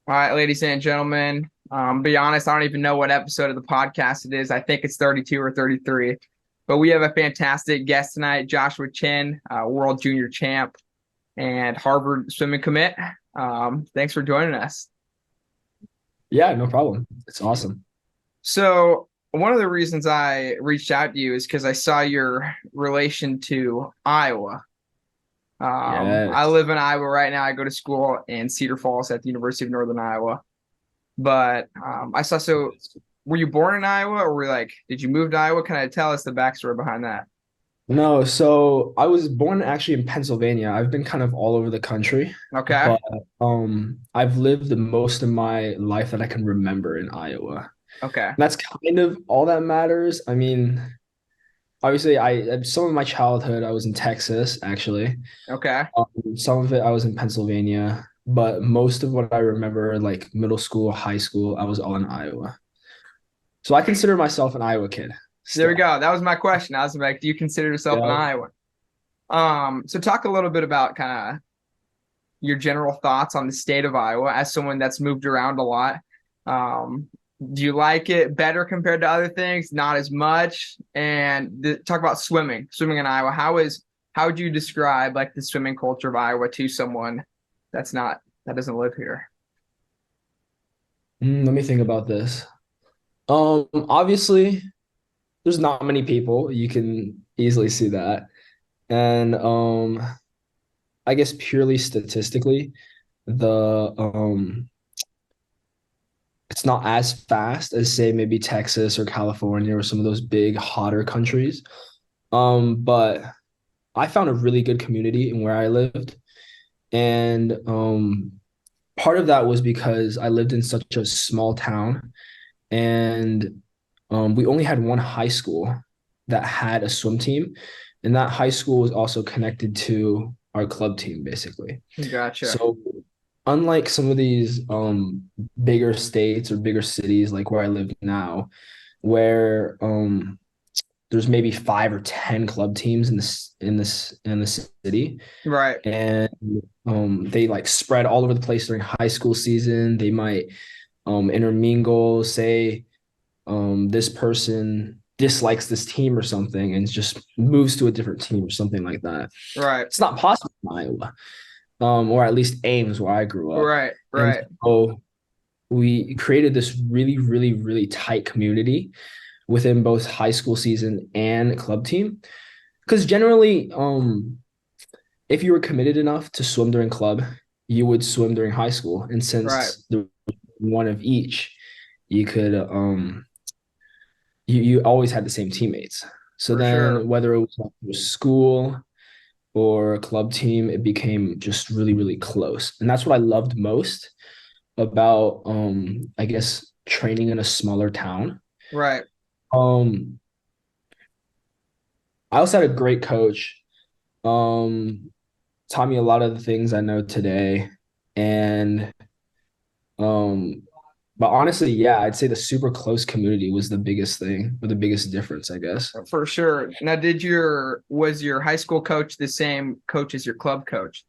All right, ladies and gentlemen. Be honest, I don't even know what episode of the podcast it is. I think it's 32 or 33. But we have a fantastic guest tonight, Joshua Chen, World Junior champ and Harvard swimming commit. Thanks for joining us. Yeah, no problem. It's awesome. So, one of the reasons I reached out to you is because I saw your relation to Iowa. I Yes. live in Iowa right now. I go to school in Cedar Falls at the University of Northern Iowa. But I saw, so were you born in Iowa or did you move to Iowa? Kind of tell us the backstory behind that? No, so I was born actually in Pennsylvania. I've been kind of all over the country, Okay. but I've lived the most of my life that I can remember in Iowa. And Okay. that's kind of all that matters. I mean, obviously I some of my childhood I was in Texas actually. Okay. Some of it I was in Pennsylvania, but most of what I remember, like middle school, high school, I was all in Iowa. So I consider myself an Iowa kid There we still. go. That was my question. I was like, do you consider yourself an Yeah. Iowan? So talk a little bit about kind of your general thoughts on the state of Iowa as someone that's moved around a lot. Um, do you like it better compared to other things? Not as much. And talk about swimming in Iowa. How would you describe like the swimming culture of Iowa to someone that doesn't live here? Let me think about this. Obviously, there's not many people. You can easily see that. And I guess purely statistically, the it's not as fast as say maybe Texas or California or some of those big hotter countries. But I found a really good community in where I lived. And part of that was because I lived in such a small town and we only had one high school that had a swim team, and that high school was also connected to our club team, basically. Gotcha. So, unlike some of these bigger states or bigger cities like where I live now, where there's maybe 5 or 10 club teams in the city, Right. and they like spread all over the place during high school season. They might intermingle, say this person dislikes this team or something and just moves to a different team or something like that. Right. It's not possible in Iowa, or at least Ames, where I grew up. Right. And Right. so we created this really, really, really tight community within both high school season and club team. Because generally, if you were committed enough to swim during club, you would swim during high school. And Right. since the one of each, you could you always had the same teammates. So For sure. then whether it was school or a club team, it became just really, really close. And that's what I loved most about I guess training in a smaller town. Right. Um I also had a great coach. Um Taught me a lot of the things I know today. And um but honestly, yeah, I'd say the super close community was the biggest thing or the biggest difference, I guess. For sure. Now, was your high school coach the same coach as your club coach?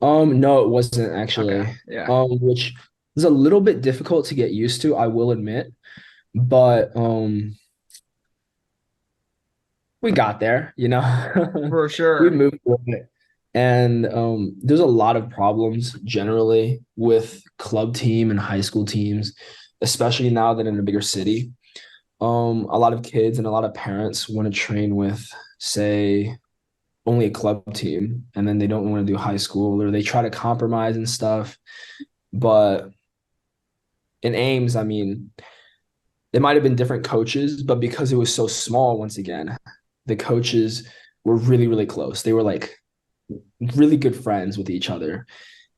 No, it wasn't Okay. actually. Yeah. Which is a little bit difficult to get used to, I will admit. But we got there, you know. For We sure. moved with it. And there's a lot of problems generally with club team and high school teams, especially now that in a bigger city. A lot of kids and a lot of parents want to train with, say, only a club team, and then they don't want to do high school, or they try to compromise and stuff. But in Ames, I mean, it might have been different coaches, but because it was so small, once again, the coaches were really, really close. They were like really good friends with each other,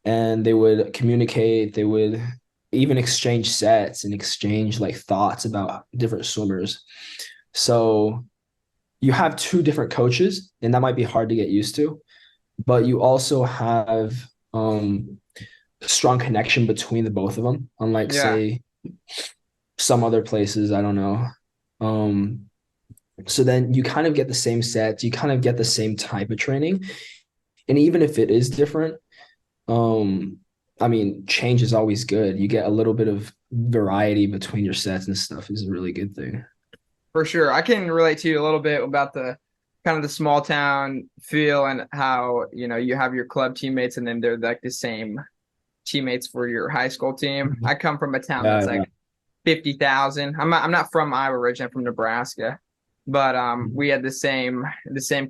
and they would communicate. They would even exchange sets and exchange like thoughts about different swimmers. So you have two different coaches, and that might be hard to get used to, but you also have strong connection between the both of them, unlike Yeah. say some other places, I don't know. Um, so then you kind of get the same sets, you kind of get the same type of training. And even if it is different, um, I mean, change is always good. You get a little bit of variety between your sets and stuff is a really good thing. For sure. I can relate to you a little bit about the kind of the small town feel and how, you have your club teammates and then they're like the same teammates for your high school team. Mhm. I come from a town that's Yeah, yeah. like 50,000. I'm not from Iowa originally, I'm from Nebraska. But Mhm. we had the same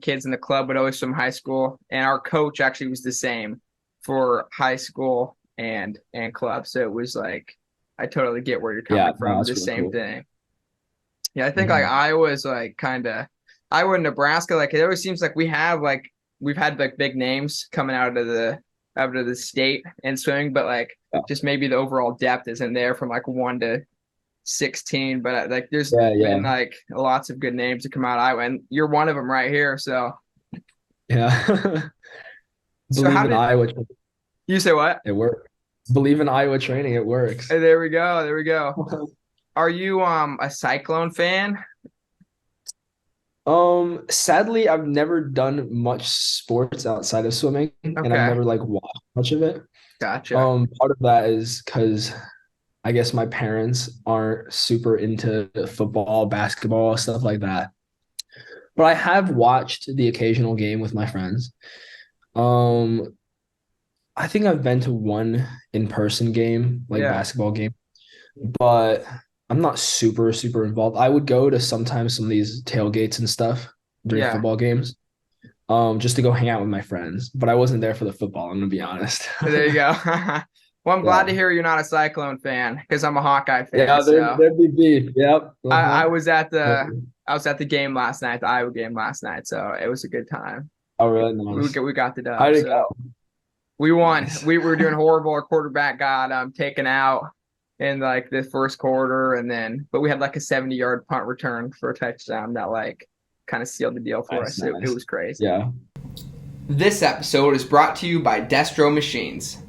kids in the club, but always from high school. And our coach actually was the same for high school and club. So it was like I totally get where you're Yeah, coming no, from. The that's really same cool. thing. Yeah, I think like Mhm. Iowa is like kind of Iowa and Nebraska. Like it always seems like we've had like big names coming out of the state in swimming, but like Yeah, just maybe the overall depth isn't there from like 1 to 16. But like there's yeah, been yeah. like lots of good names to come out of Iowa, and you're one of them right here. Yeah. So Believe how in did Iowa. you say what? It works. Believe in Iowa training. It works. Hey, there we go. There we go. Are you a Cyclone fan? Sadly, I've never done much sports outside of swimming, and I've Okay, never like watched much of it. gotcha. Part of that is because I guess my parents aren't super into football, basketball, stuff like that. But I have watched the occasional game with my friends. Um, I think I've been to one in-person game, like Yeah, basketball game, but I'm not super, super involved. I would go to sometimes some of these tailgates and stuff during yeah. football games, just to go hang out with my friends. But I wasn't there for the football, I'm gonna be honest. There you go. Well, I'm glad to Yeah. hear you're not a Cyclone fan because I'm a Hawkeye fan. Yeah, So there'd be beef. Yep. I, Uh-huh. I was at the I was at the game last night, the Iowa game last night. So it was a good time. Oh, really We nice. got, we got the How'd dub. it So go? we won. Nice. We were doing horrible. Our quarterback got taken out in like the first quarter, and then but we had like a 70-yard punt return for a touchdown that like kind of sealed the deal for Nice, us. It nice. was crazy. Yeah. This episode is brought to you by Destro Machines.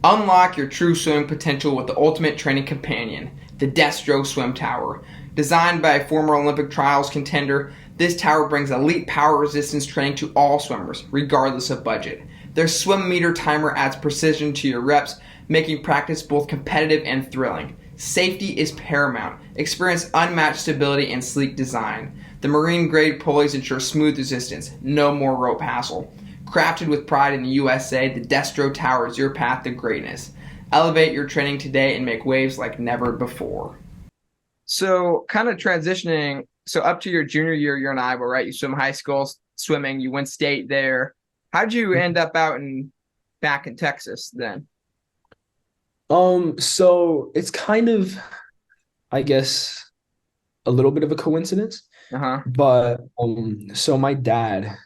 Unlock your true swimming potential with the ultimate training companion, the Destro Swim Tower. Designed by a former Olympic trials contender, this tower brings elite power resistance training to all swimmers, regardless of budget. Their swim meter timer adds precision to your reps, making practice both competitive and thrilling. Safety is paramount. Experience unmatched stability and sleek design. The marine grade pulleys ensure smooth resistance, no more rope hassle. Crafted with pride in the USA, the Destro Tower is your path to greatness. Elevate your training today and make waves like never before. So, kind of transitioning, so up to your junior year, you're in Iowa, right? You swim high school swimming, you went state there. How'd you end up out in back in Texas then? So it's kind of, I guess, a little bit of a coincidence, Uh-huh. but so my dad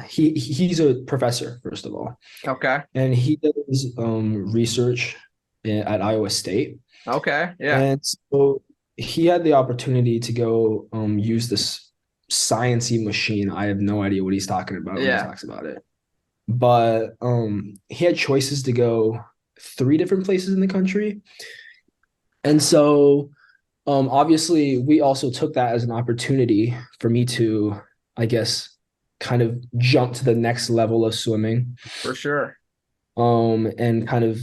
he's a professor, first of all, Okay. and he does research at Iowa State. Okay. Yeah. And so he had the opportunity to go use this sciencey machine. I have no idea what he's talking about when he Yeah. talks about it. But he had choices to go three different places in the country. And so obviously we also took that as an opportunity for me to, I guess, kind of jump to the next level of swimming, For sure. and kind of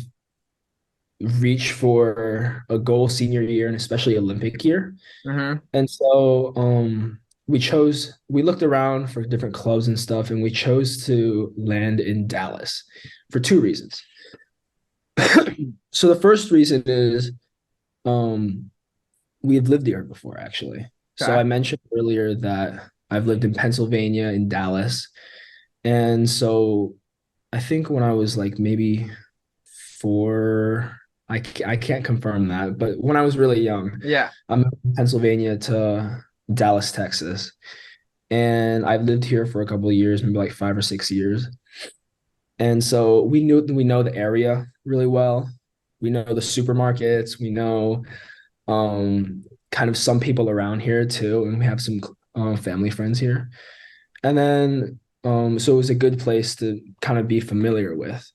reach for a goal senior year and especially Olympic year. Mm-hmm. And so we looked around for different clubs and stuff, and we chose to land in Dallas for two reasons. So the first reason is um we had lived here before, actually. So Okay. I mentioned earlier that I've lived in Pennsylvania, in Dallas. And so I think when I was like maybe four, I can't confirm that, but when I was really young, Yeah. I moved from Pennsylvania to Dallas, Texas. And I've lived here for a couple of years, maybe like 5 or 6 years. And so we know the area really well. We know the supermarkets. We know kind of some people around here too, and we have some family friends here. And then so it was a good place to kind of be familiar with.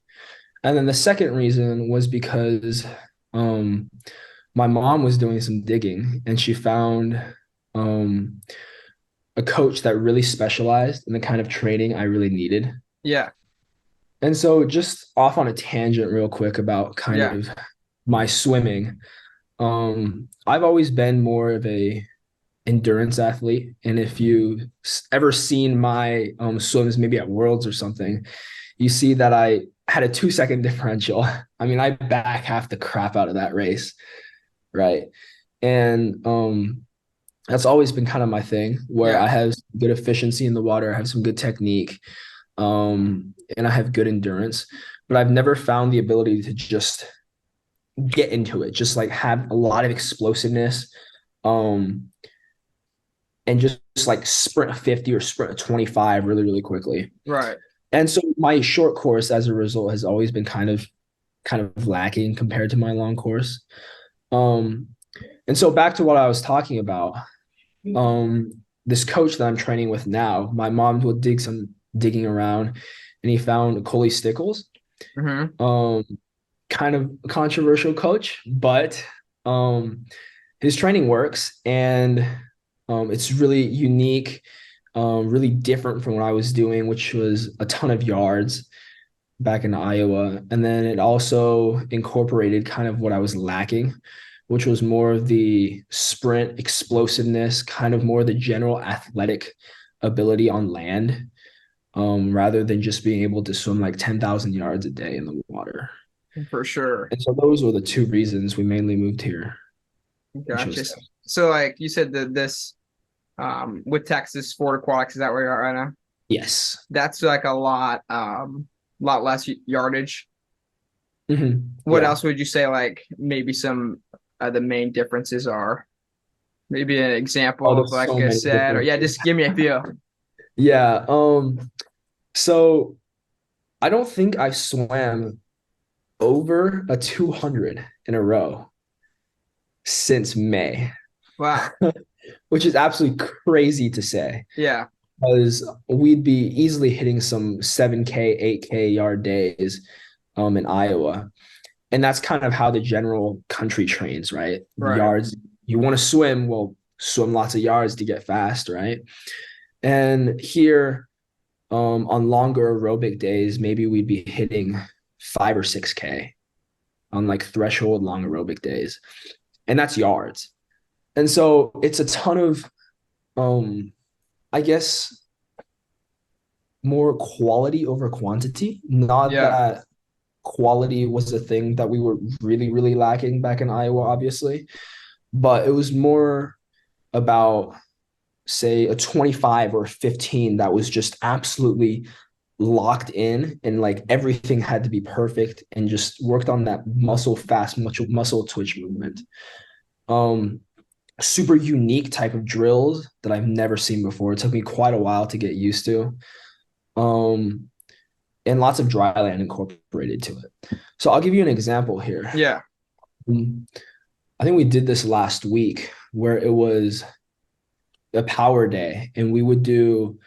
And then the second reason was because um, my mom was doing some digging and she found um, a coach that really specialized in the kind of training I really needed. Yeah. And so just off on a tangent real quick about kind Yeah. of my swimming. I've always been more of a endurance athlete. And if you ever seen my swims maybe at Worlds or something, you see that I had a 2 second differential. I mean, I back half the crap out of that race, right? And that's always been kind of my thing where Yeah. I have good efficiency in the water, I have some good technique, and I have good endurance, but I've never found the ability to just get into it, just like have a lot of explosiveness, um, and just like sprint a 50 or sprint a 25 really, really quickly. Right. And so my short course as a result has always been kind of lacking compared to my long course. Um, and so back to what I was talking about, this coach that I'm training with now, my mom would dig some digging around and he found Coley Stickles. Mm-hmm. Um, Kind of a controversial coach, but um, his training works and it's really unique, really different from what I was doing, which was a ton of yards back in Iowa. And then it also incorporated kind of what I was lacking, which was more of the sprint explosiveness, kind of more the general athletic ability on land, rather than just being able to swim like 10,000 yards a day in the water. For sure. And so those were the two reasons we mainly moved here and Gotcha. chose Texas. So like you said that this with Texas Ford Aquatics, is that where you're at right now? Yes. That's like a lot less yardage. What Yeah. else would you say like maybe some the main differences are? Maybe an Oh, example of there's like so a many set or yeah, differences. just give me a few. Yeah. So I don't think I swam over a 200 in a row since May, Wow. which is absolutely crazy to say Yeah. because we'd be easily hitting some 7K, 8K yard days in Iowa. And that's kind of how the general country trains, right? Right. Yards, you want to swim, well, swim lots of yards to get fast, right? And here on longer aerobic days, maybe we'd be hitting 5 or 6K on like threshold long aerobic days. And that's yards. And so it's a ton of I guess more quality over quantity. Not Yeah. that quality was a thing that we were really, really lacking back in Iowa, obviously, but it was more about, say, a 25 or 15 that was just absolutely locked in and like everything had to be perfect and just worked on that muscle twitch movement. Um, Super unique type of drills that I've never seen before. It took me quite a while to get used to. Um, and lots of dry land incorporated to it. So I'll give you an example here. Yeah. I think we did this last week where it was a power day and we would do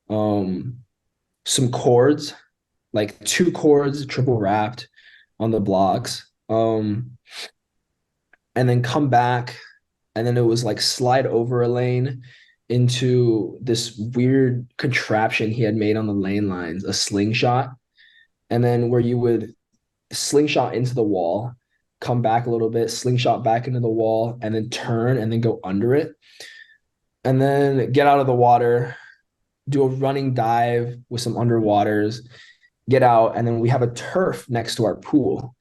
um, some chords, like two chords, triple wrapped on the blocks, and then come back. And then it was like slide over a lane into this weird contraption he had made on the lane lines, a slingshot. And then where you would slingshot into the wall, come back a little bit, slingshot back into the wall, and then turn and then go under it. And then get out of the water, do a running dive with some underwaters, get out, and then we have a turf next to our pool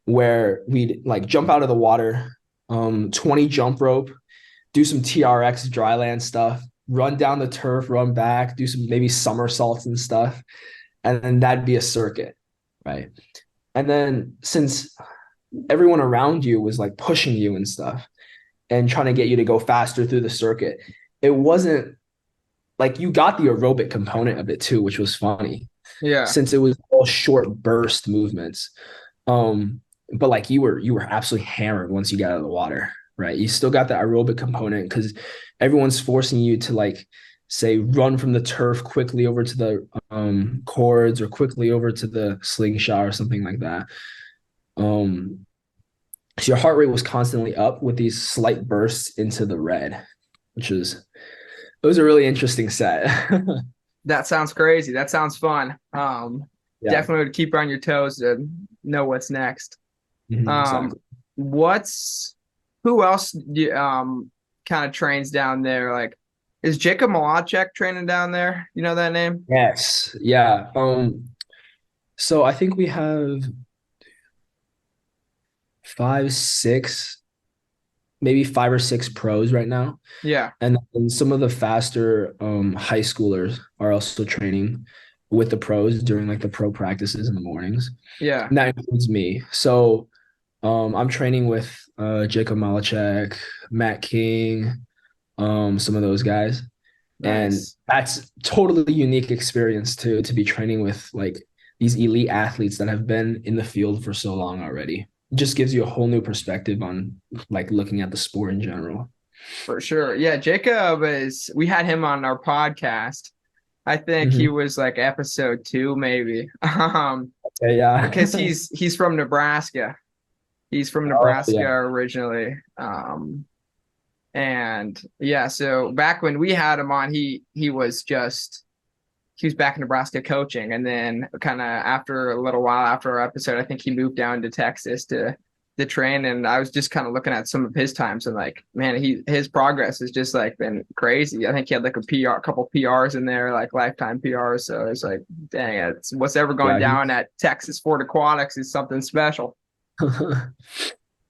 where we'd like jump out of the water, 20 jump rope, do some TRX dryland stuff, run down the turf, run back, do some maybe somersaults and stuff, and then that'd be a circuit, right? And then since everyone around you was like pushing you and stuff and trying to get you to go faster through the circuit, it wasn't like you got the aerobic component of it too, which was funny Yeah. since it was all short burst movements. Um, but like you were absolutely hammered once you got out of the water, right? You still got the aerobic component because everyone's forcing you to like say run from the turf quickly over to the cords or quickly over to the slingshot or something like that. Um, so your heart rate was constantly up with these slight bursts into the red, which was it was a really interesting set. That sounds crazy. That sounds fun. Yeah. definitely would keep you on your toes to know what's next. Um, Exactly. what's who else kind of trains down there? Like, is Jacob Malachek training down there? You know that name? Yes. Yeah. So I think we have five, six, maybe five or six pros right now. Yeah, And then some of the faster high schoolers are also training with the pros during like the pro practices in the mornings. yeah, And that includes me. So I'm training with Jacob Malachek, Matt King, some of those guys. And nice. that's totally unique experience to be training with like these elite athletes that have been in the field for so long already. It just gives you a whole new perspective on like looking at the sport in general. For sure. Yeah, Jacob is, we had him on our podcast. I think he Mhm. was like episode 2, maybe. Yeah. Because he's from Nebraska. He's from Oh Nebraska yeah. originally. And yeah, so back when we had him on, he was just he was back in Nebraska coaching, and then kind of after a little while after our episode, I think he moved down to Texas to train. And I was just kind of looking at some of his times, and like, man, his progress has just like been crazy. I think he had like a PR, couple PRs in there, like lifetime PRs. So it's like, dang, it's what's ever going Yeah. down at Texas Ford Aquatics is something special.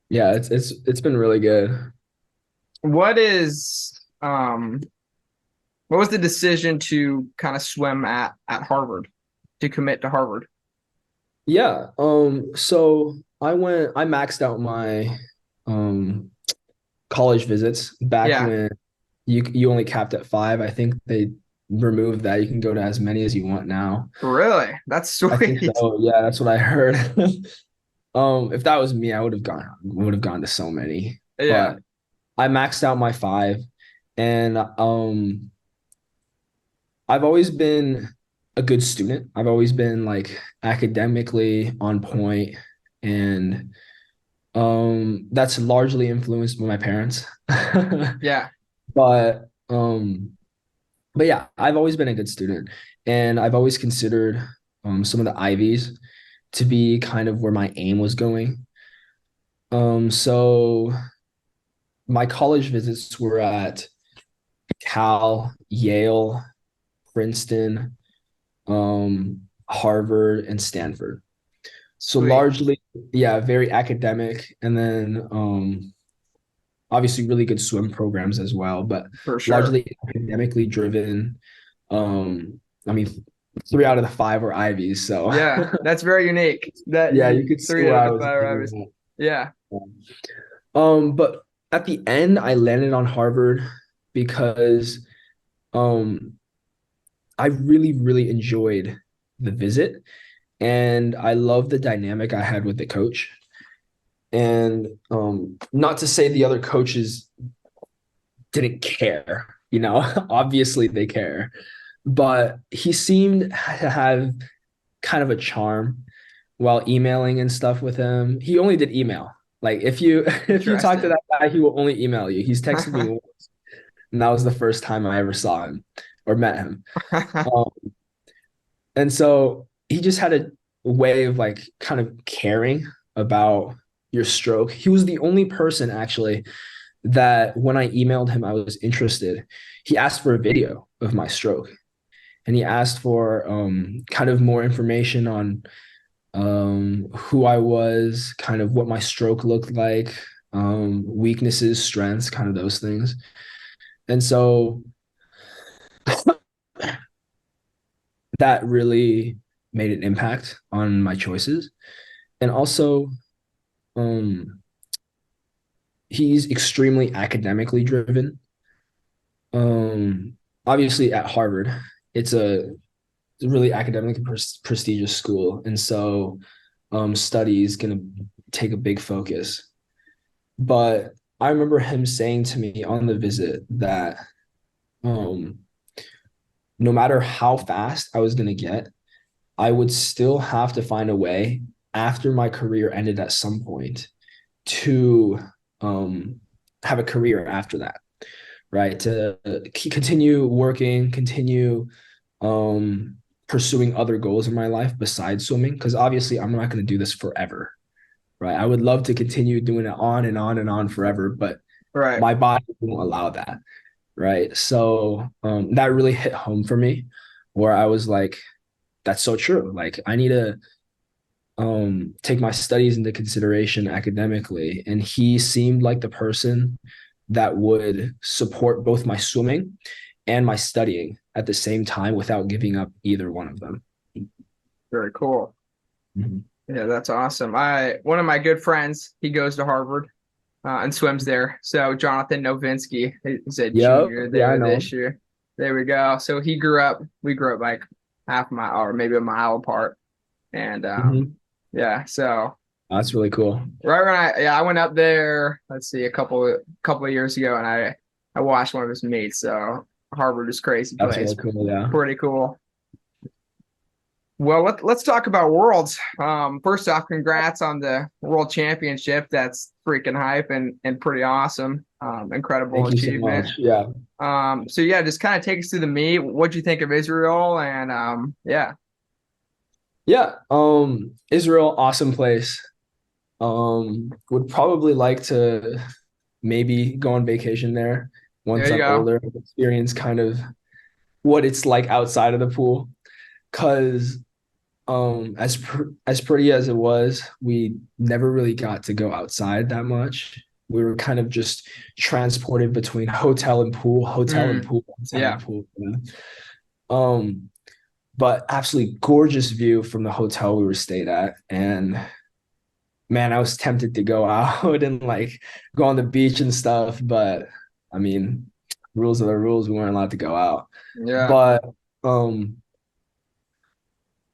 Yeah, it's been really good. What is what was the decision to kind of swim at Harvard, to commit to Harvard? Yeah. So I maxed out my um college visits back Yeah, when you only capped at five. I think they removed that. You can go to as many as you want now. really, that's I think sweet. so. Yeah, that's what I heard. If that was me, I would have gone to so many. Yeah, But I maxed out my five, and I've always been a good student. I've always been like academically on point, and that's largely influenced by my parents. yeah, But but yeah, I've always been a good student, and I've always considered some of the Ivies to be kind of where my aim was going. So my college visits were at Cal, Yale, Princeton, Harvard, and Stanford. So sweet, largely, yeah, very academic, and then obviously really good swim programs as well, but for sure. largely academically driven. I mean, three out of the five were Ivies, so Yeah, that's very unique. That yeah, you you could see three where out of I the was five aiming rabbits. Yeah, at. But at the end, I landed on Harvard because um, I really, really enjoyed the visit, and I love the dynamic I had with the coach. And not to say the other coaches didn't care, obviously they care, but he seemed to have kind of a charm while emailing and stuff with him. He only did email. Like if you if you talk to interesting. that guy, he will only email you. He's texted me once, and that was the first time I ever saw him or met him. Um, and so he just had a way of like kind of caring about your stroke. He was the only person actually that when I emailed him, I was interested. He asked for a video of my stroke, and he asked for kind of more information on who I was, kind of what my stroke looked like, weaknesses, strengths, kind of those things. And so that really made an impact on my choices. And also, um, he's extremely academically driven. Um, Obviously, at Harvard, it's a really academically prestigious school, and so study is going to take a big focus. But I remember him saying to me on the visit that um, no matter how fast I was going to get, I would still have to find a way after my career ended at some point to um, have a career after that, right? To continue working, continue um, pursuing other goals in my life besides swimming, because obviously I'm not going to do this forever, right? I would love to continue doing it on and on and on forever, but Right. my body won't allow that, right? So that really hit home for me, where I was like, that's so true. Like I need to take my studies into consideration academically. And he seemed like the person that would support both my swimming and my studying at the same time without giving up either one of them. Very cool. Mhm. Yeah, that's awesome. One of my good friends, he goes to Harvard and swims there. So Jonathan Novinsky is a Yep. junior Yeah, I there know. this year. There we go. So we grew up like half a mile or maybe a mile apart. And Mhm. yeah, so That's really cool. right when I went up there, let's see, a couple of years ago, and I watched one of his meets. So Harvard is a crazy That's place, really cool. Yeah. pretty cool. Well, let's talk about Worlds. First off, congrats on the World Championship. That's freaking hype and pretty awesome. Incredible Thank you so achievement. much. Yeah. So yeah, just kind of take us through the meet. What'd you think of Israel? And yeah, Yeah. Israel, awesome place. Would probably like to maybe go on vacation there there once you I'm go. older, experience kind of what it's like outside of the pool. Cause as pretty as it was, we never really got to go outside that much. We were kind of just transported between hotel and Mm, pool, hotel and yeah, pool. Yeah. Um, but absolutely gorgeous view from the hotel we were stayed at. And man, I was tempted to go out and like go on the beach and stuff, but I mean, rules are the rules. We weren't allowed to go out. yeah, But um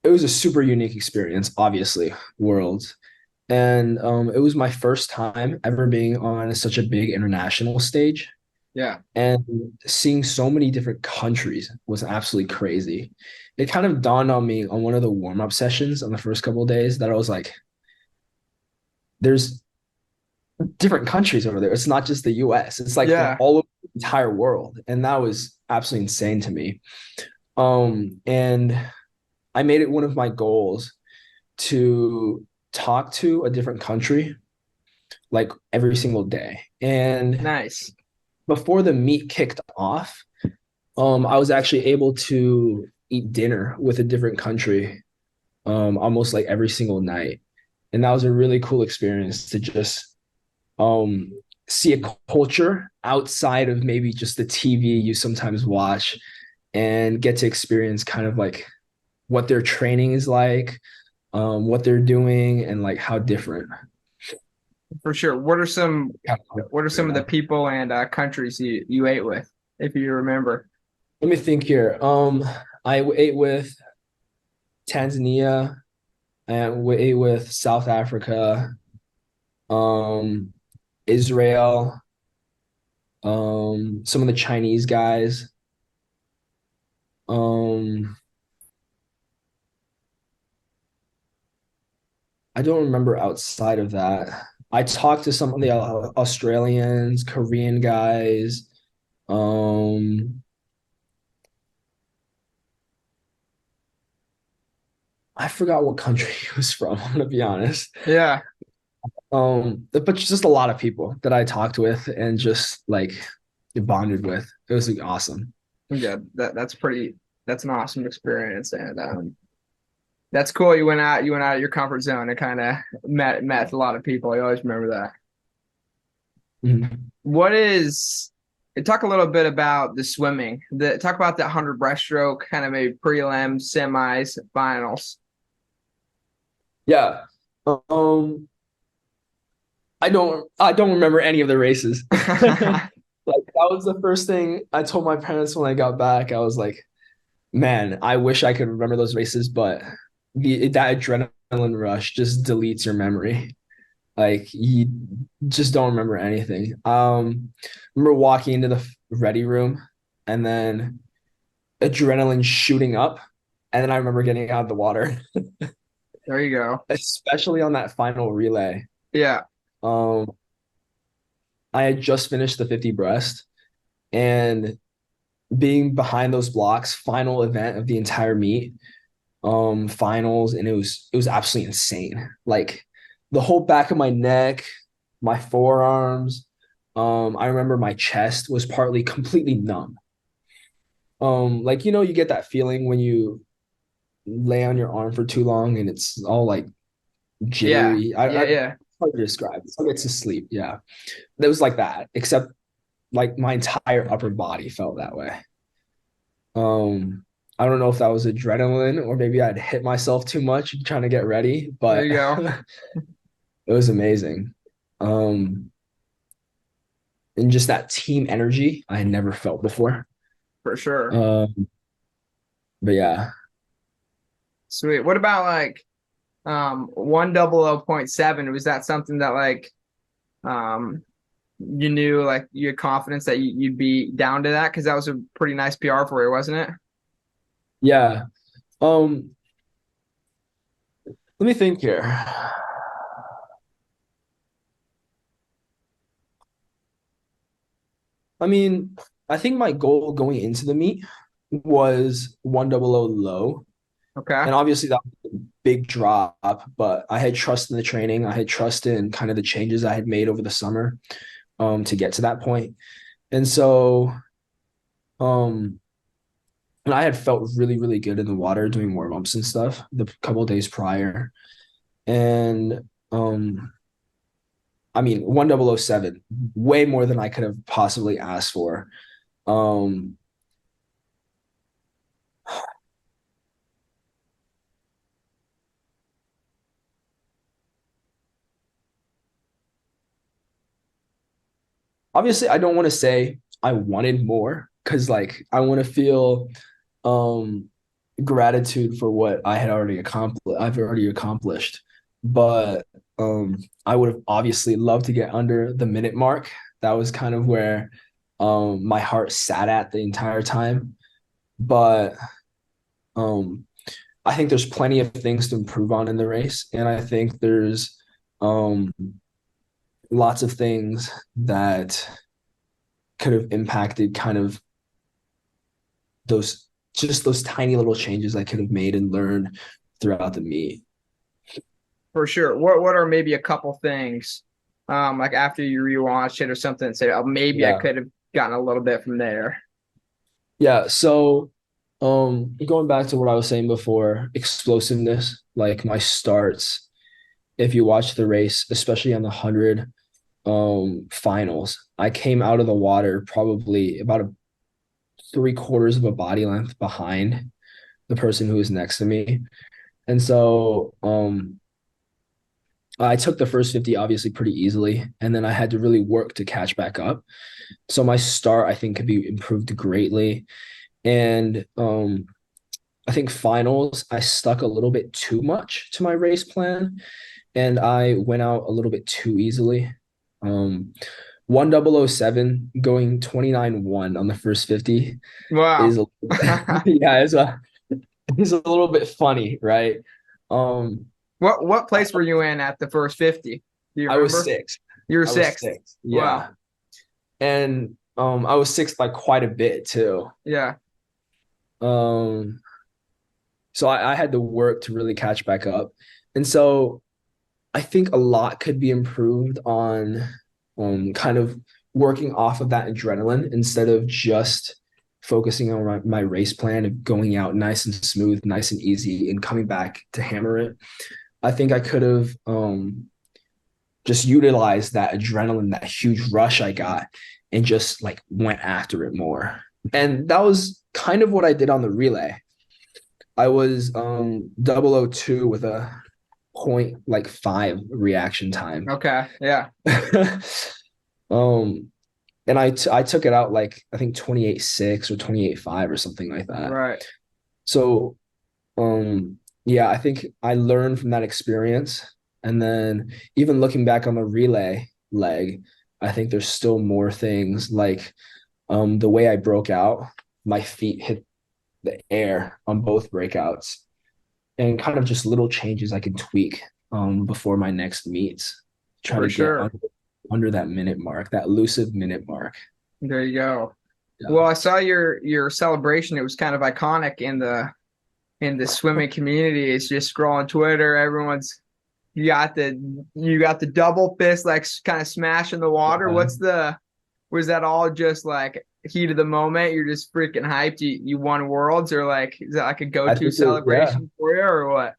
it was a super unique experience, obviously, Worlds. And it was my first time ever being on such a big international stage. yeah. And seeing so many different countries was absolutely crazy. It kind of dawned on me on one of the warm-up sessions on the first couple of days that I was like, there's different countries over there. It's not just the US. It's like from Yeah, all over the entire world. And that was absolutely insane to me. And I made it one of my goals to talk to a different country like every single day. And nice. before the meet kicked off, I was actually able to eat dinner with a different country almost like every single night. And that was a really cool experience to just um, see a culture outside of maybe just the TV you sometimes watch and get to experience kind of like what their training is like, what they're doing, and like how different. For sure. What are some of the people and countries you ate with, if you remember? Let me think here. I ate with Tanzania and we ate with South Africa, um, Israel, some of the Chinese guys. Um, I don't remember outside of that. I talked to some of the Australians, Korean guys. Um, I forgot what country he was from, I'm gonna be honest. Yeah, But just a lot of people that I talked with and just like bonded with. It was like awesome. yeah. That's an awesome experience, and that's cool. You went out of your comfort zone and kind of met a lot of people. I always remember that. Mhm. What is Talk a little bit about the swimming. Talk about that 100 breaststroke, kind of maybe prelims, semis, finals. Yeah. Um, I don't remember any of the races. Like that was the first thing I told my parents when I got back. I was like, man, I wish I could remember those races, but that adrenaline rush just deletes your memory. Like you just don't remember anything. Remember walking into the ready room and then adrenaline shooting up, and then I remember getting out of the water, There you go. especially on that final relay. Yeah, Um, I had just finished the 50 breast and being behind those blocks, final event of the entire meet. finals, and it was absolutely insane. Like the whole back of my neck, my forearms, I remember my chest was partly completely numb. Like you get that feeling when you lay on your arm for too long and it's all like Yeah. jittery. Yeah. I Yeah. hard to describe. It's hard to sleep. Yeah, it was like that, except like my entire upper body felt that way. I don't know if that was adrenaline or maybe I'd hit myself too much trying to get ready, There but you go. it was amazing. Um, and just that team energy I had never felt before. For sure. Um, but yeah, Sweet. What about like 100.7? Was that something that like um you knew like you had confidence that you'd be down to that? Because that was a pretty nice PR for you, wasn't it? yeah. Um, Let me think here. I mean, I think my goal going into the meet was 100 low. Okay. And obviously that was a big drop, but I had trust in the training. I had trust in kind of the changes I had made over the summer to get to that point. And so um and I had felt really, really good in the water doing warm ups and stuff the couple of days prior. And I mean 1007, way more than I could have possibly asked for. Um Obviously I don't want to say I wanted more because like I want to feel um gratitude for what I had already accomplished. I've already accomplished. But I would have obviously loved to get under the minute mark. That was kind of where my heart sat at the entire time. But um I think there's plenty of things to improve on in the race. And I think there's um lots of things that could have impacted kind of those just those tiny little changes I could have made and learned throughout the meet. For sure. What are maybe a couple things like after you rewatched it or something and say, oh, maybe I Yeah. could have gotten a little bit from there. Yeah. So going back to what I was saying before, explosiveness, like my starts, if you watch the race, especially on the 100 finals, I came out of the water probably about a three-quarters of a body length behind the person who was next to me. And so I took the first 50 obviously pretty easily, and then I had to really work to catch back up. So my start, I think, could be improved greatly. And I think finals, I stuck a little bit too much to my race plan, and I went out a little bit too easily. 1007 going 29-1 on the first 50 Wow. is yeah, it's a little bit funny, right? Um, What place were you in at the first 50? Do you I was remember? sixth. You were I was sixth. sixth. Wow. Yeah. And I was sixth by quite a bit too. Yeah, Um, so I had to work to really catch back up. And so I think a lot could be improved on kind of working off of that adrenaline instead of just focusing on my race plan of going out nice and smooth, nice and easy, and coming back to hammer it. I think I could have just utilized that adrenaline, that huge rush I got, and just like went after it more. And that was kind of what I did on the relay. I was 002 with a point like 5 reaction time. okay, yeah, um and I took it out like I think 28.6 or 28.5 or something like that. right, So yeah, I think I learned from that experience. And then even looking back on the relay leg, I think there's still more things like the way I broke out, my feet hit the air on both breakouts, and kind of just little changes I can tweak before my next meets. Try for to get sure. under that minute mark, that elusive minute mark. There you go. Yeah. Well, I saw your celebration. It was kind of iconic in in the swimming community is just scrolling Twitter. Everyone's you got the double fist like kind of smashing the water. Yeah. Was that all just like heat of the moment? You're just freaking hyped. You won worlds, or like is that like a I go-to think yeah. celebration for you, or what?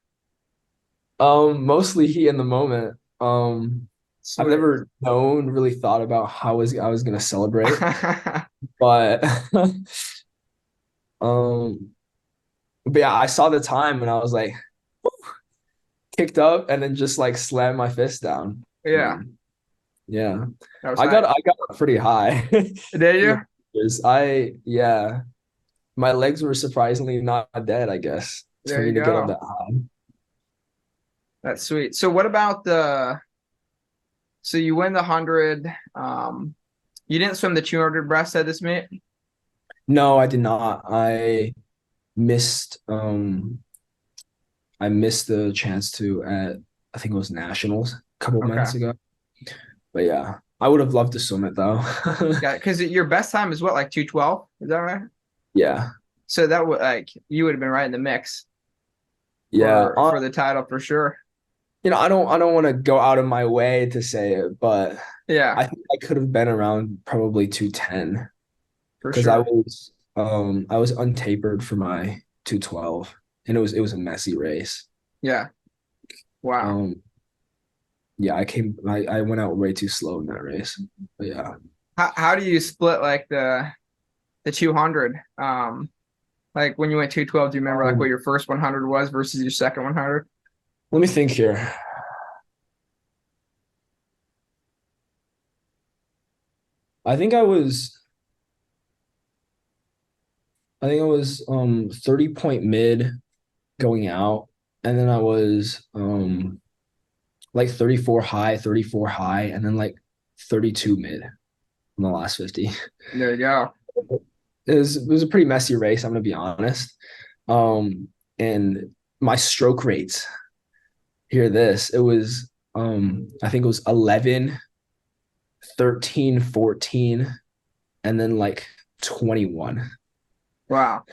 Mostly he in the moment. I've Sweet. never known, really thought about how I was gonna celebrate, but um, but yeah, I saw the time and I was like kicked up and then just like slammed my fist down. Yeah, And yeah, that was hype. I got up pretty high in Did the you? pictures. Yeah, my legs were surprisingly not dead, I guess, for There you me to get up go. that high. That's sweet. So what about so you win the 100. You didn't swim the 200 breast at this meet? No, I did not. Missed I missed the chance to at I think it was nationals a couple Okay. months ago. But yeah, I would have loved to swim it though. Yeah, because your best time is what, like 212? Is that right? Yeah. So that would like you would have been right in the mix Yeah. for the title for sure. I don't want to go out of my way to say it, but Yeah, I think I could have been around probably 210 for because sure. I was untapered for my 212 and it was a messy race. Yeah. Wow. Um yeah, I went out way too slow in that race. But yeah. How do you split like the 200? Like when you went 212, do you remember like what Um your first 100 was versus your second 100? let me think here. I think I think I was 30 point mid going out, and then I was like 34 high, and then like 32 mid in the last 50. There you go. It was a pretty messy race, I'm gonna be honest. And my stroke rates, hear this, it was I think it was 11, 13, 14, and then like 21. Wow.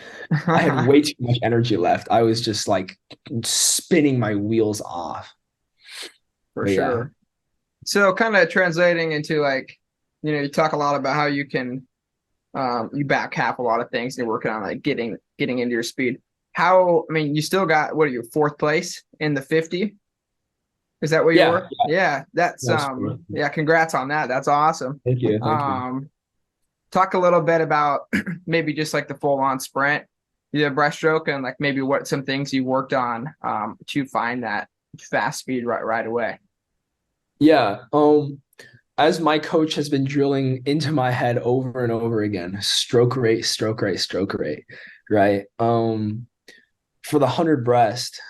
I had way too much energy left. I was just like spinning my wheels off. For But yeah, sure. So kind of translating into like, you talk a lot about how you can you back half a lot of things and you're working on like getting into your speed. I mean, you still got what are you, fourth place in the 50? Is that where you yeah, were? Yeah, that's that's true. yeah, congrats on that. That's awesome. Thank you, thank you. Um Talk a little bit about maybe just like the full on sprint, the breaststroke, and like maybe what some things you worked on to find that fast speed right away. Yeah, as my coach has been drilling into my head over and over again, stroke rate, stroke rate, stroke rate, right? For the 100 breast,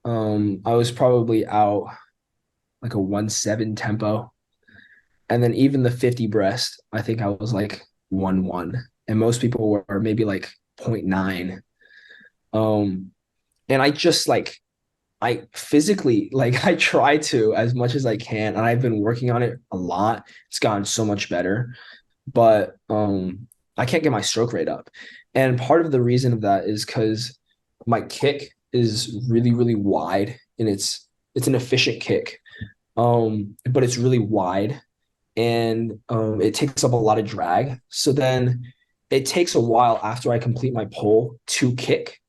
I was probably out like a 1.7 tempo. And then even the 50 breast, I think I was like 1.1. And most people were maybe like zero point 0.9. And I just like I physically like I try to as much as I can, and I've been working on it a lot. It's gotten so much better, but I can't get my stroke rate up. And part of the reason of that is because my kick is really, really wide and it's an efficient kick. But it's really wide and it takes up a lot of drag. So then it takes a while after I complete my pull to kick.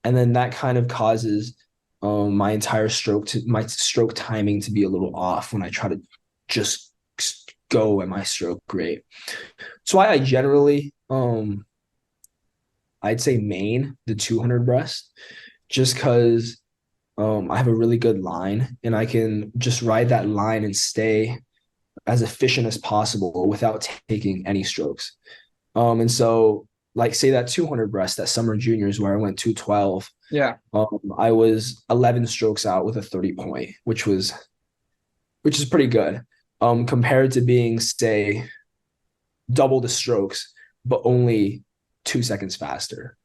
And then that kind of causes my stroke timing to be a little off when I try to just go at my stroke rate. So I generally I'd say main the 200 breast just because I have a really good line and I can just ride that line and stay as efficient as possible without taking any strokes. And so like say that 200 breast, that summer juniors where I went 212, Yeah, I was 11 strokes out with a 30 point, which is pretty good. Compared to being say double the strokes, but only 2 seconds faster.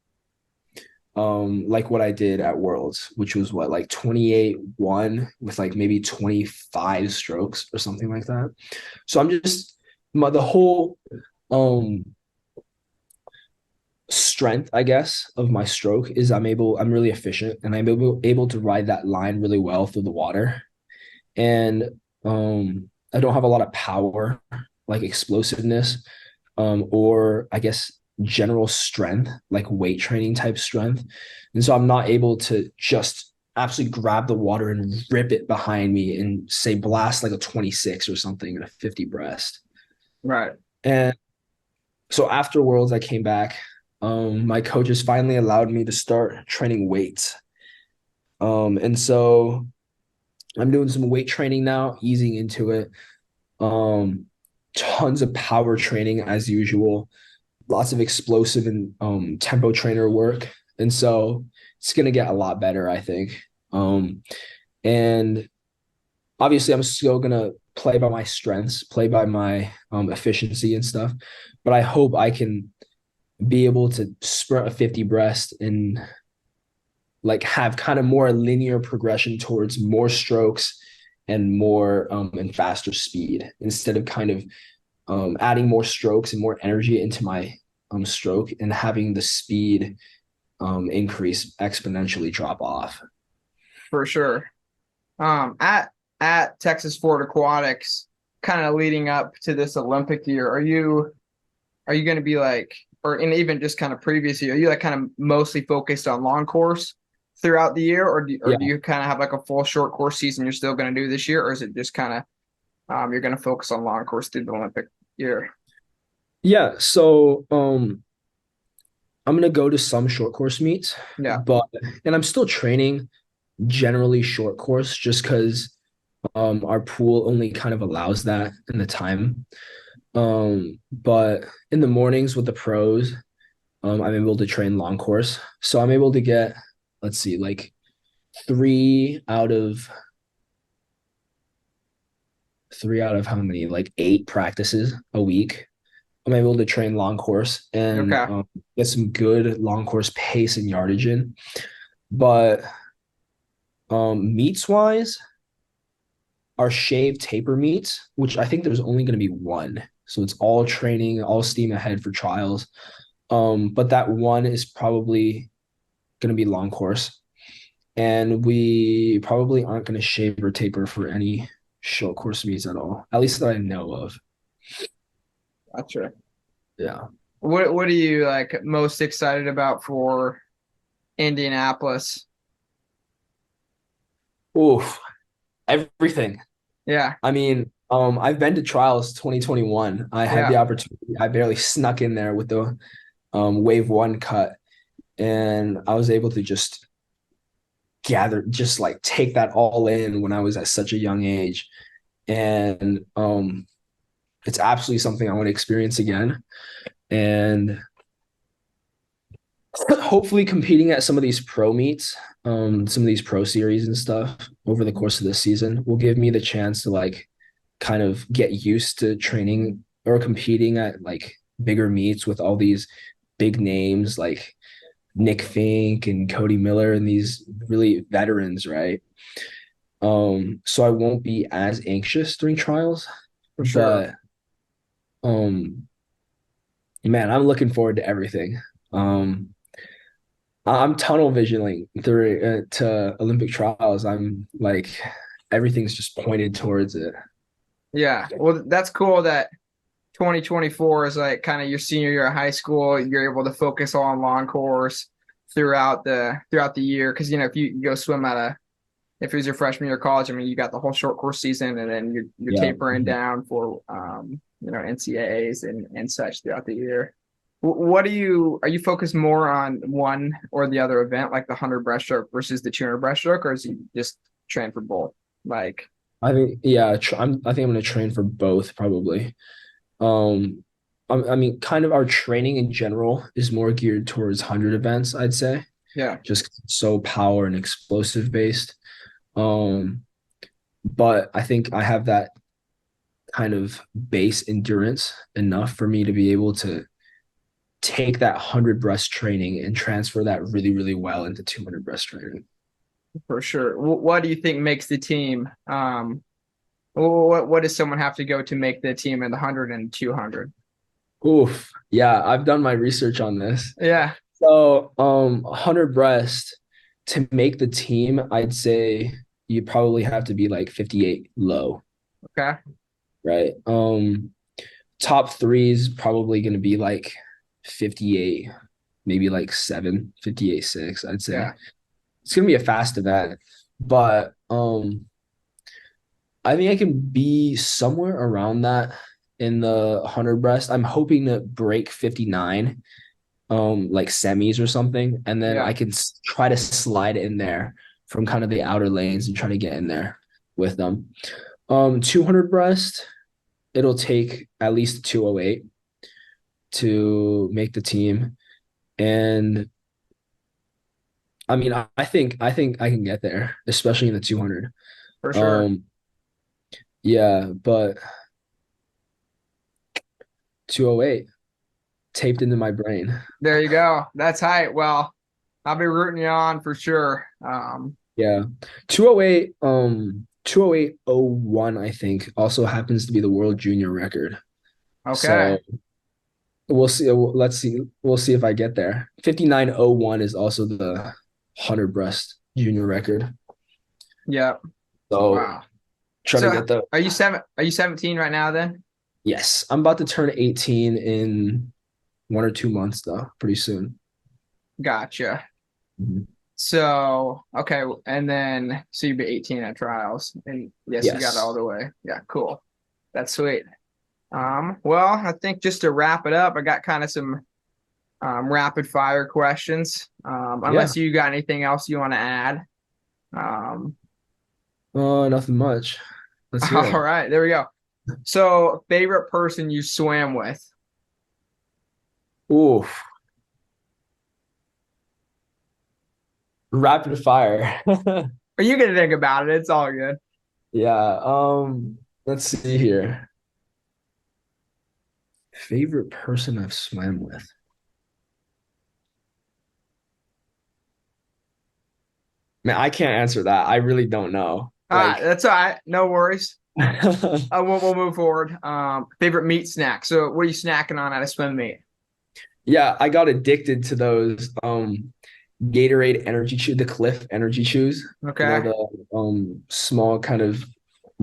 Like what I did at Worlds, which was what, like 28-1 with like maybe 25 strokes or something like that. So I'm just the whole strength, I guess, of my stroke is I'm really efficient and I'm able to ride that line really well through the water. And I don't have a lot of power, like explosiveness, or I guess general strength, like weight training type strength. And so I'm not able to just absolutely grab the water and rip it behind me and say blast like a 26 or something in a 50 breast. Right. And so after Worlds, I came back. My coaches finally allowed me to start training weights. And so I'm doing some weight training now, easing into it. Um, Tons of power training as usual, lots of explosive and tempo trainer work. And so it's gonna get a lot better, I think. And obviously I'm still gonna play by my strengths, play by my efficiency and stuff. But I hope I can be able to sprint a 50 breast and like have kind of more linear progression towards more strokes and more and faster speed instead of kind of adding more strokes and more energy into my stroke and having the speed increase exponentially drop off. For sure. At Texas Ford Aquatics, kind of leading up to this Olympic year, are you going to be like, or and even just kind of previous year, are you like kind of mostly focused on long course throughout the year, or Yeah. do you kind of have like a full short course season you're still going to do this year, or is it just kind of you're going to focus on long course through the Olympic year? Yeah. So I'm gonna go to some short course meets, Yeah. but and I'm still training generally short course just because our pool only kind of allows that in the time. But in the mornings with the pros, I'm able to train long course. So I'm able to get, let's see, like three out of three out of how many? Like 8 practices a week. I'm able to train long course and Okay. get some good long course pace and yardage in. But meets wise, our shave taper meets, which I think there's only going to be one. So it's all training, all steam ahead for trials. But that one is probably going to be long course. And we probably aren't going to shave or taper for any short course meets at all, at least that I know of. Gotcha. Yeah. What are you like most excited about for Indianapolis? Oof, everything. Yeah. I mean, I've been to trials 2021. I had the Yeah. opportunity. I barely snuck in there with the wave one cut, and I was able to just like take that all in when I was at such a young age. And it's absolutely something I want to experience again. And hopefully competing at some of these pro meets, some of these pro series and stuff over the course of this season will give me the chance to like kind of get used to training or competing at like bigger meets with all these big names like Nick Fink and Cody Miller and these really veterans, right? So I won't be as anxious during trials, For sure. but um man, I'm looking forward to everything. Um I'm tunnel visioning through to Olympic trials. I'm like everything's just pointed towards it. Yeah. Well, that's cool that 2024 is like kind of your senior year of high school. You're able to focus on long course throughout the year because if you go swim at a if it was your freshman year of college, I mean you got the whole short course season and then you're Yeah. tapering down for NCAAs and such throughout the year. What are you focused more on one or the other event, like the 100 breaststroke versus the 200 breaststroke, or is you just train for both? Like, I think yeah, I think I'm gonna train for both probably. Um, I mean, kind of our training in general is more geared towards 100 events, I'd say, yeah, just so power and explosive based. Um, but I think I have that kind of base endurance enough for me to be able to take that 100 breast training and transfer that really, really well into 200 breast training. for sure. What do you think makes the team? What does someone have to go to make the team in the 100 and 200? Oof. Yeah, I've done my research on this. Yeah. So, 100 breast to make the team, I'd say you probably have to be like 58 low, Okay. right? Top three is probably going to be like 58, maybe like 7, 58, 6, I'd say. Yeah. It's going to be a fast event, but I think I can be somewhere around that in the 100 breast. I'm hoping to break 59 like semis or something, and then Yeah. I can try to slide in there from kind of the outer lanes and try to get in there with them. 200 breast, it'll take at least 208 to make the team, and I mean, I think I can get there, especially in the 200. For sure. Um, yeah, but 208 taped into my brain. There you go. That's height. Well, I'll be rooting you on for sure. Yeah. 208, 208.01, I think, also happens to be the world junior record. Okay. So we'll see. Let's see. We'll see if I get there. 59.01 is also the 100 breast junior record. Yep. So Wow. try to So get the are you 17 right now then? yes. I'm about to turn 18 in 1 or 2 months though, pretty soon. Gotcha. Mhm. So, okay, and then so you'd be 18 at trials. And yes, you got it all Yes. the way. Yeah, cool. That's sweet. Well, I think just to wrap it up, I got kind of some rapid fire questions. Yeah. Unless you got anything else you want to add. Um, Nothing much. Let's hear all it. right, there we go. So, favorite person you swam with? Ooh, rapid fire. Are you gonna think about it? It's all good. Yeah. Let's see here. Favorite person I've swam with. Man, I can't answer that. I really don't know. Like, That's all right. No worries. yeah, We'll move forward. Favorite meat snack. So, what are you snacking on at a swim meet? I got addicted to those Gatorade energy chew, the Cliff energy chews. You know, Okay. the small kind of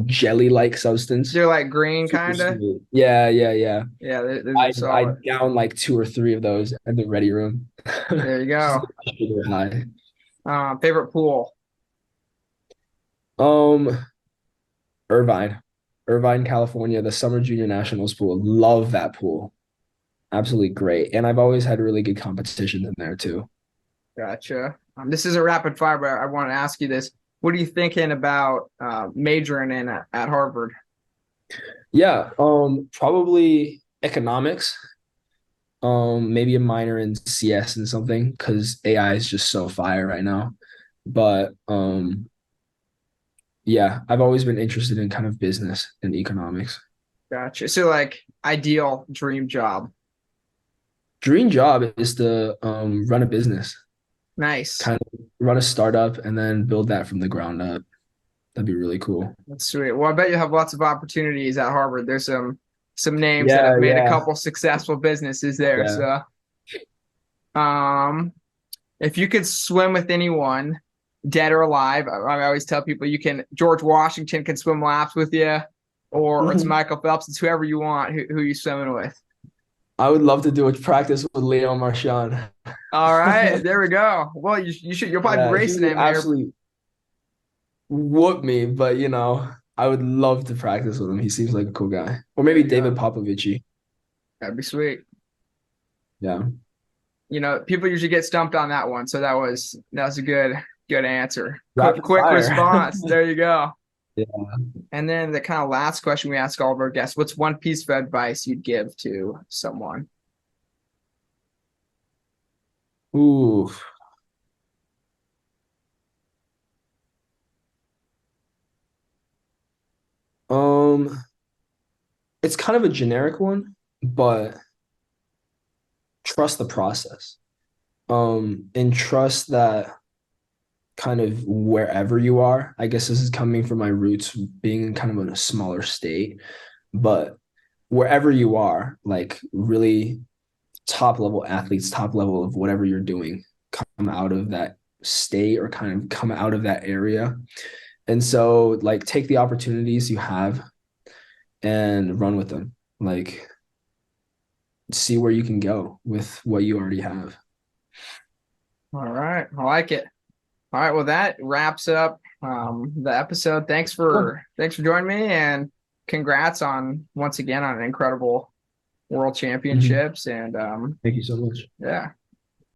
jelly-like substance. They're like green, Super kind of. sweet. Yeah, yeah, yeah. Yeah, those I are I solid. down like 2 or 3 of those at the ready room. There you Just go. to get sugar high. Favorite pool. Um, Irvine, Irvine, California, the Summer Junior Nationals pool. Love that pool. Absolutely great. And I've always had really good competitions in there too. Gotcha. This is a rapid fire, but I want to ask you this. What are you thinking about majoring in at Harvard? Yeah, probably economics. Maybe a minor in CS and something because AI is just so fire right now. But yeah, I've always been interested in kind of business and economics. Gotcha. So, like, ideal dream job. Dream job is to run a business, Nice. kind of run a startup and then build that from the ground up. That'd be really cool. That's sweet. Well, I bet you have lots of opportunities at Harvard. There's some names that have Yeah, made a yeah, couple successful businesses there. yeah. So, um, if you could swim with anyone, dead or alive, I always tell people you can. George Washington can swim laps with you, or it's Mhm. Michael Phelps. It's whoever you want. Who you swimming with? I would love to do a practice with Leo Marchand. All right, there we go. Well, you should. You'll probably be Yeah, he racing would him here. absolutely whoop me, but I would love to practice with him. He seems like a cool guy. Or There maybe you go. David Popovici. That'd be sweet. Yeah. People usually get stumped on that one, so that was a good answer. Quick Rapid quick fire. response. There you go. Yeah. And then the kind of last question we ask all of our guests: what's one piece of advice you'd give to someone? Ooh. Um, it's kind of a generic one, but trust the process. And trust that kind of wherever you are. I guess this is coming from my roots being kind of in a smaller state, but wherever you are, like really top level athletes, top level of whatever you're doing, come out of that state or kind of come out of that area. And so like take the opportunities you have and run with them. Like see where you can go with what you already have. All right. I like it. All right. Well, that wraps up the episode. Thanks for joining me, and congrats on once again on an incredible world Mm-hmm. championships. And Thank you so much. yeah.